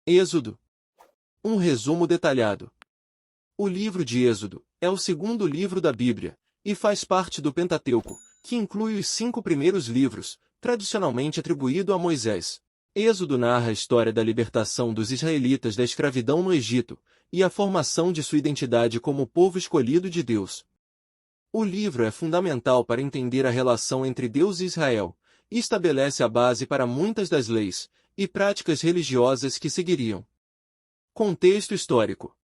Êxodo. Um resumo detalhado. O livro de Êxodo é o segundo livro da Bíblia e faz parte do Pentateuco, que inclui os 5 primeiros livros, tradicionalmente atribuído a Moisés. Êxodo narra a história da libertação dos israelitas da escravidão no Egito e a formação de sua identidade como povo escolhido de Deus. O livro é fundamental para entender a relação entre Deus e Israel e estabelece a base para muitas das leis e práticas religiosas que seguiriam. Contexto histórico.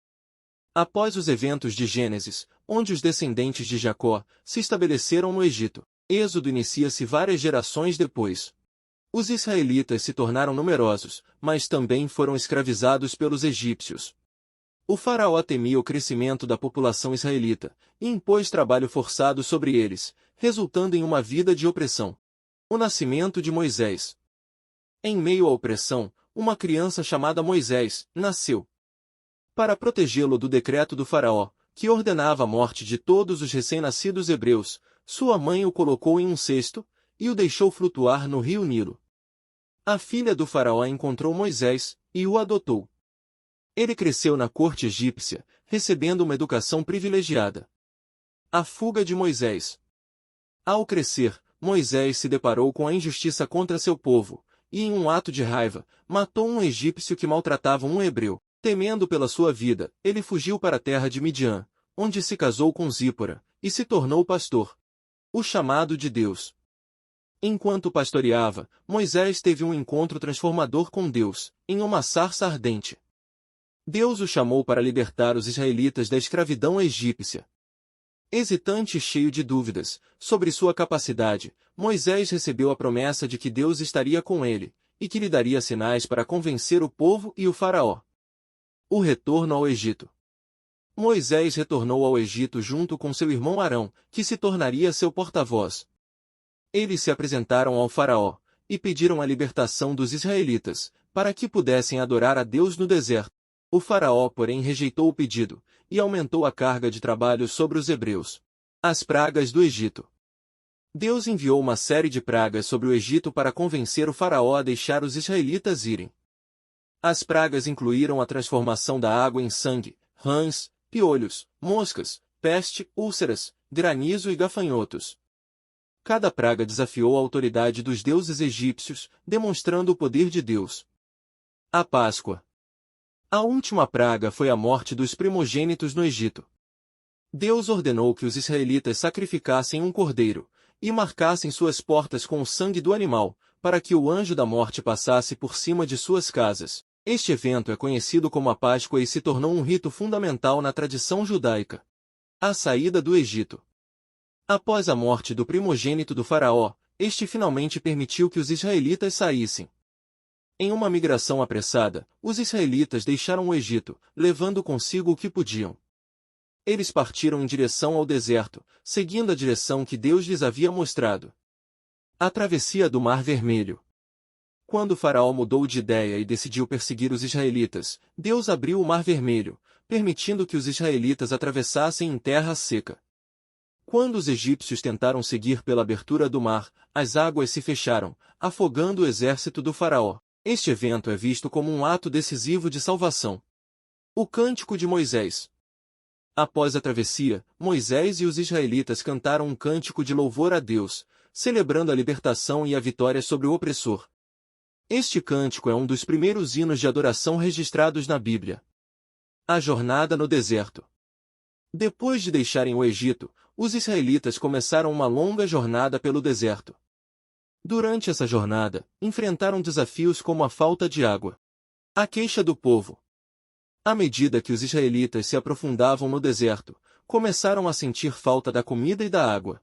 Após os eventos de Gênesis, onde os descendentes de Jacó se estabeleceram no Egito, Êxodo inicia-se várias gerações depois. Os israelitas se tornaram numerosos, mas também foram escravizados pelos egípcios. O faraó temia o crescimento da população israelita e impôs trabalho forçado sobre eles, resultando em uma vida de opressão. O nascimento de Moisés. Em meio à opressão, uma criança chamada Moisés nasceu. Para protegê-lo do decreto do faraó, que ordenava a morte de todos os recém-nascidos hebreus, sua mãe o colocou em um cesto e o deixou flutuar no rio Nilo. A filha do faraó encontrou Moisés e o adotou. Ele cresceu na corte egípcia, recebendo uma educação privilegiada. A fuga de Moisés. Ao crescer, Moisés se deparou com a injustiça contra seu povo, e em um ato de raiva, matou um egípcio que maltratava um hebreu. Temendo pela sua vida, ele fugiu para a terra de Midian, onde se casou com Zípora, e se tornou pastor. O chamado de Deus. Enquanto pastoreava, Moisés teve um encontro transformador com Deus, em uma sarça ardente. Deus o chamou para libertar os israelitas da escravidão egípcia. Hesitante e cheio de dúvidas sobre sua capacidade, Moisés recebeu a promessa de que Deus estaria com ele, e que lhe daria sinais para convencer o povo e o faraó. O retorno ao Egito. Moisés retornou ao Egito junto com seu irmão Arão, que se tornaria seu porta-voz. Eles se apresentaram ao faraó e pediram a libertação dos israelitas, para que pudessem adorar a Deus no deserto. O faraó, porém, rejeitou o pedido e aumentou a carga de trabalho sobre os hebreus. As pragas do Egito. Deus enviou uma série de pragas sobre o Egito para convencer o faraó a deixar os israelitas irem. As pragas incluíram a transformação da água em sangue, rãs, piolhos, moscas, peste, úlceras, granizo e gafanhotos. Cada praga desafiou a autoridade dos deuses egípcios, demonstrando o poder de Deus. A Páscoa. A última praga foi a morte dos primogênitos no Egito. Deus ordenou que os israelitas sacrificassem um cordeiro e marcassem suas portas com o sangue do animal, para que o anjo da morte passasse por cima de suas casas. Este evento é conhecido como a Páscoa e se tornou um rito fundamental na tradição judaica. A saída do Egito. Após a morte do primogênito do faraó, este finalmente permitiu que os israelitas saíssem. Em uma migração apressada, os israelitas deixaram o Egito, levando consigo o que podiam. Eles partiram em direção ao deserto, seguindo a direção que Deus lhes havia mostrado. A travessia do Mar Vermelho. Quando o faraó mudou de ideia e decidiu perseguir os israelitas, Deus abriu o Mar Vermelho, permitindo que os israelitas atravessassem em terra seca. Quando os egípcios tentaram seguir pela abertura do mar, as águas se fecharam, afogando o exército do faraó. Este evento é visto como um ato decisivo de salvação. O Cântico de Moisés. Após a travessia, Moisés e os israelitas cantaram um cântico de louvor a Deus, celebrando a libertação e a vitória sobre o opressor. Este cântico é um dos primeiros hinos de adoração registrados na Bíblia. A jornada no deserto. Depois de deixarem o Egito, os israelitas começaram uma longa jornada pelo deserto. Durante essa jornada, enfrentaram desafios como a falta de água. A queixa do povo. À medida que os israelitas se aprofundavam no deserto, começaram a sentir falta da comida e da água.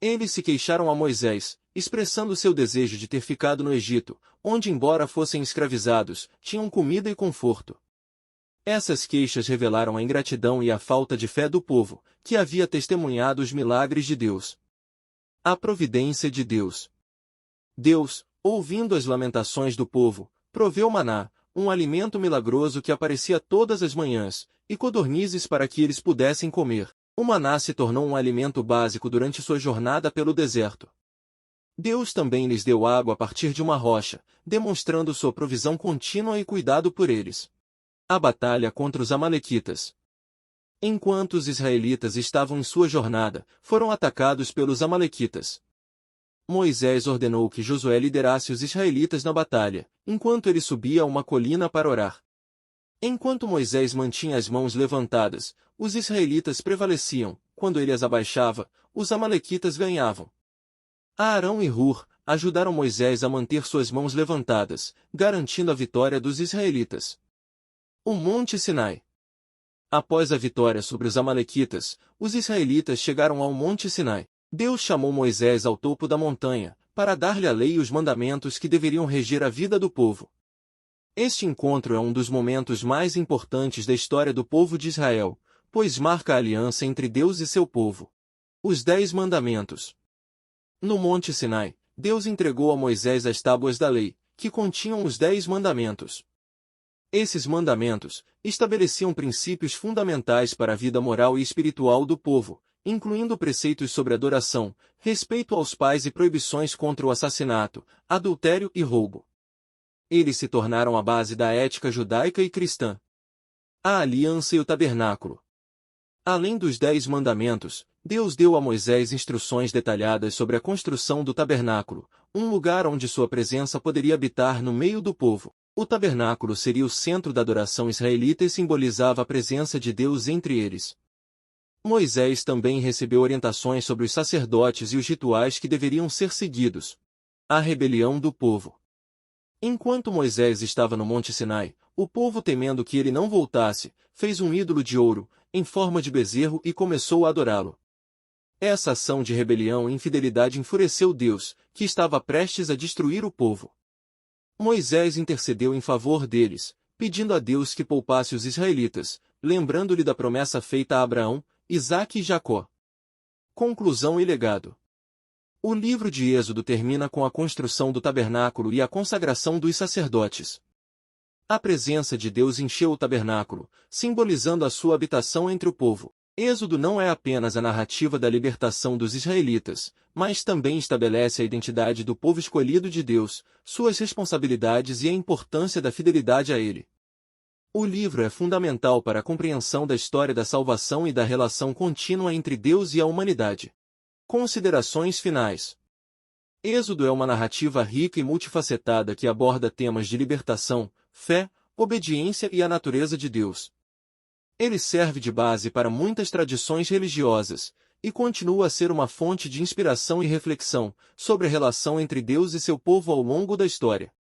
Eles se queixaram a Moisés, expressando seu desejo de ter ficado no Egito, onde, embora fossem escravizados, tinham comida e conforto. Essas queixas revelaram a ingratidão e a falta de fé do povo, que havia testemunhado os milagres de Deus. A providência de Deus. Deus, ouvindo as lamentações do povo, proveu maná, um alimento milagroso que aparecia todas as manhãs, e codornizes para que eles pudessem comer. O maná se tornou um alimento básico durante sua jornada pelo deserto. Deus também lhes deu água a partir de uma rocha, demonstrando sua provisão contínua e cuidado por eles. A batalha contra os amalequitas. Enquanto os israelitas estavam em sua jornada, foram atacados pelos amalequitas. Moisés ordenou que Josué liderasse os israelitas na batalha, enquanto ele subia a uma colina para orar. Enquanto Moisés mantinha as mãos levantadas, os israelitas prevaleciam. Quando ele as abaixava, os amalequitas ganhavam. Arão e Hur ajudaram Moisés a manter suas mãos levantadas, garantindo a vitória dos israelitas. O Monte Sinai. Após a vitória sobre os amalequitas, os israelitas chegaram ao Monte Sinai. Deus chamou Moisés ao topo da montanha, para dar-lhe a lei e os mandamentos que deveriam reger a vida do povo. Este encontro é um dos momentos mais importantes da história do povo de Israel, pois marca a aliança entre Deus e seu povo. Os 10 Mandamentos. No Monte Sinai, Deus entregou a Moisés as tábuas da lei, que continham os 10 mandamentos. Esses mandamentos estabeleciam princípios fundamentais para a vida moral e espiritual do povo, incluindo preceitos sobre adoração, respeito aos pais e proibições contra o assassinato, adultério e roubo. Eles se tornaram a base da ética judaica e cristã. A aliança e o tabernáculo. Além dos 10 mandamentos, Deus deu a Moisés instruções detalhadas sobre a construção do tabernáculo, um lugar onde sua presença poderia habitar no meio do povo. O tabernáculo seria o centro da adoração israelita e simbolizava a presença de Deus entre eles. Moisés também recebeu orientações sobre os sacerdotes e os rituais que deveriam ser seguidos. A rebelião do povo. Enquanto Moisés estava no Monte Sinai, o povo, temendo que ele não voltasse, fez um ídolo de ouro, em forma de bezerro, e começou a adorá-lo. Essa ação de rebelião e infidelidade enfureceu Deus, que estava prestes a destruir o povo. Moisés intercedeu em favor deles, pedindo a Deus que poupasse os israelitas, lembrando-lhe da promessa feita a Abraão, Isaque e Jacó. Conclusão e legado. O livro de Êxodo termina com a construção do tabernáculo e a consagração dos sacerdotes. A presença de Deus encheu o tabernáculo, simbolizando a sua habitação entre o povo. Êxodo não é apenas a narrativa da libertação dos israelitas, mas também estabelece a identidade do povo escolhido de Deus, suas responsabilidades e a importância da fidelidade a Ele. O livro é fundamental para a compreensão da história da salvação e da relação contínua entre Deus e a humanidade. Considerações finais. Êxodo é uma narrativa rica e multifacetada que aborda temas de libertação, fé, obediência e a natureza de Deus. Ele serve de base para muitas tradições religiosas, e continua a ser uma fonte de inspiração e reflexão sobre a relação entre Deus e seu povo ao longo da história.